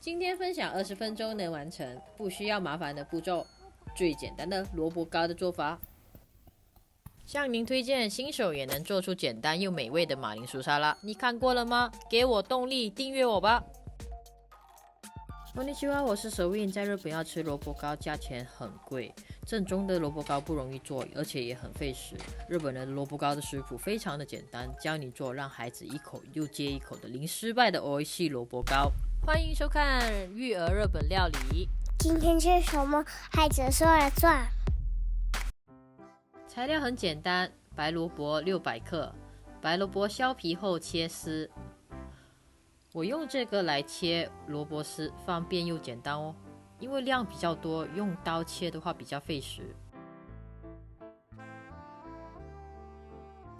今天分享20分钟能完成，不需要麻烦的步骤，最简单的萝卜糕的做法。向您推荐新手也能做出简单又美味的马铃薯沙拉，你看过了吗？给我动力，订阅我吧。こんにちは，我是Sewin。在日本要吃萝卜糕，价钱很贵，正宗的萝卜糕不容易做，而且也很费时。日本人萝卜糕的食谱非常的简单，教你做让孩子一口又接一口的零失败的美味しい萝卜糕。欢迎收看育儿日本料理。今天吃什么？孩子说了算。材料很简单，白萝卜600克，白萝卜削皮后切丝。我用这个来切萝卜丝，方便又简单哦。因为量比较多，用刀切的话比较费时。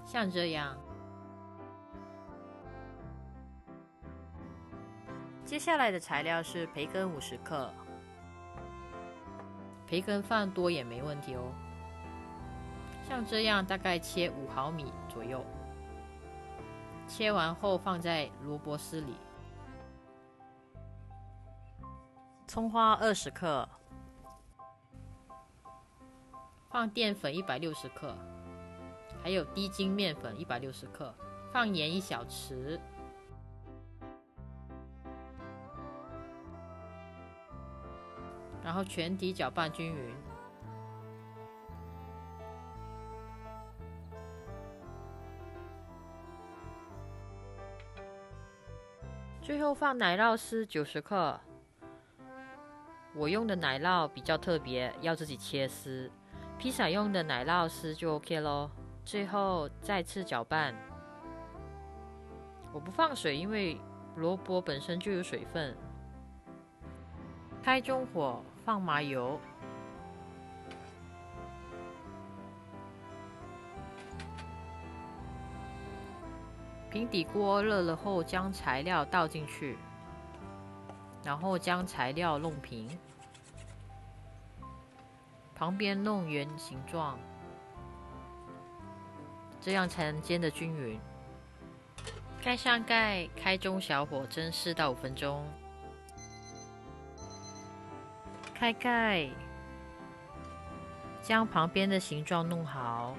像这样。接下来的材料是培根50克，培根放多也没问题哦。像这样大概切5毫米左右，切完后放在萝卜丝里。葱花20克，放淀粉160克，还有低筋面粉160克，放盐1小匙，然后全体搅拌均匀。最后放奶酪丝90克，我用的奶酪比较特别，要自己切丝。披萨用的奶酪丝就 OK 咯。最后再次搅拌。我不放水，因为萝卜本身就有水分。开中火，放麻油。平底锅热了后，将材料倒进去，然后将材料弄平，旁边弄圆形状，这样才能煎得均匀。盖上盖，开中小火蒸4到5分钟。开盖，将旁边的形状弄好。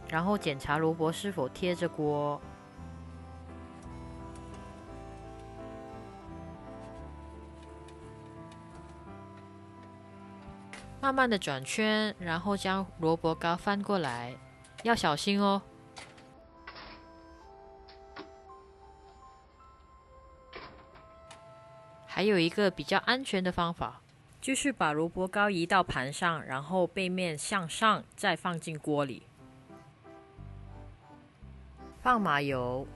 然后检查萝卜是否贴着锅，慢慢的转圈，然后将萝卜糕翻过来，要小心哦。还有一个比较安全的方法，就是把萝卜糕移到盘上，然后背面向上，再放进锅里。放麻油，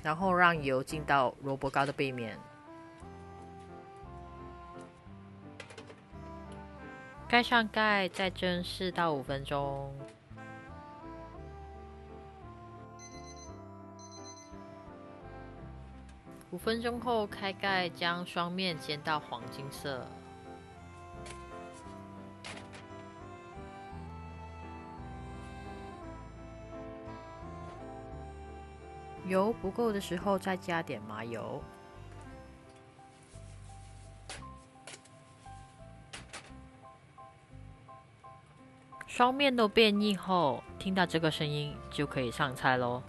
然后让油进到萝卜糕的背面。盖上盖，再蒸4到5分钟。5分钟后开盖，将双面煎到黄金色。油不够的时候再加点麻油。双面都变硬后，听到这个声音就可以上菜咯。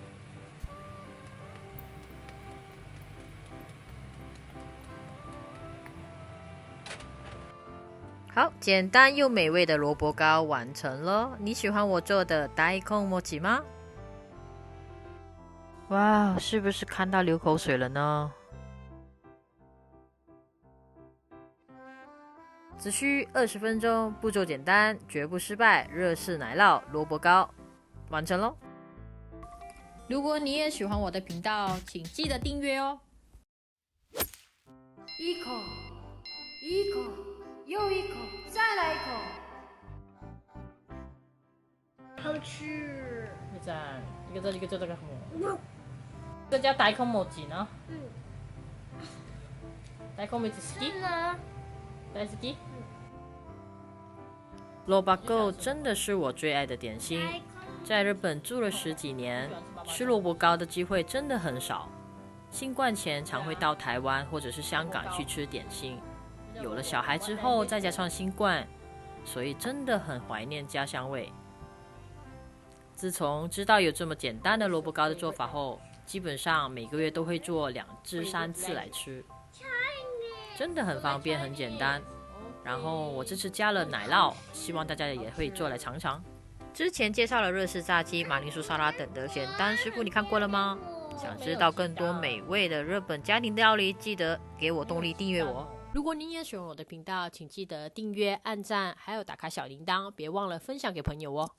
好，简单又美味的萝卜糕完成了。你喜欢我做的大根餅吗？哇，是不是看到流口水了呢？只需20分钟，步骤简单，绝不失败。热式奶酪萝卜糕完成咯。如果你也喜欢我的频道，请记得订阅哦。一口，一口，又一口，再来一口。好吃。这样，一个这个什么？这叫大根餅呢？大根餅好き？大好き？萝卜糕真的是我最爱的点心，在日本住了10几年，吃萝卜糕的机会真的很少。新冠前常会到台湾或者是香港去吃点心，有了小孩之后，再加上新冠，所以真的很怀念家乡味。自从知道有这么简单的萝卜糕的做法后，基本上每个月都会做2至3次来吃，真的很方便很简单。然后我这次加了奶酪，希望大家也会做来尝尝。之前介绍了日式炸鸡、马铃薯沙拉等的简单食谱，你看过了吗？想知道更多美味的日本家庭料理，记得给我动力订阅我。如果你也喜欢我的频道，请记得订阅、按赞，还有打开小铃铛，别忘了分享给朋友哦。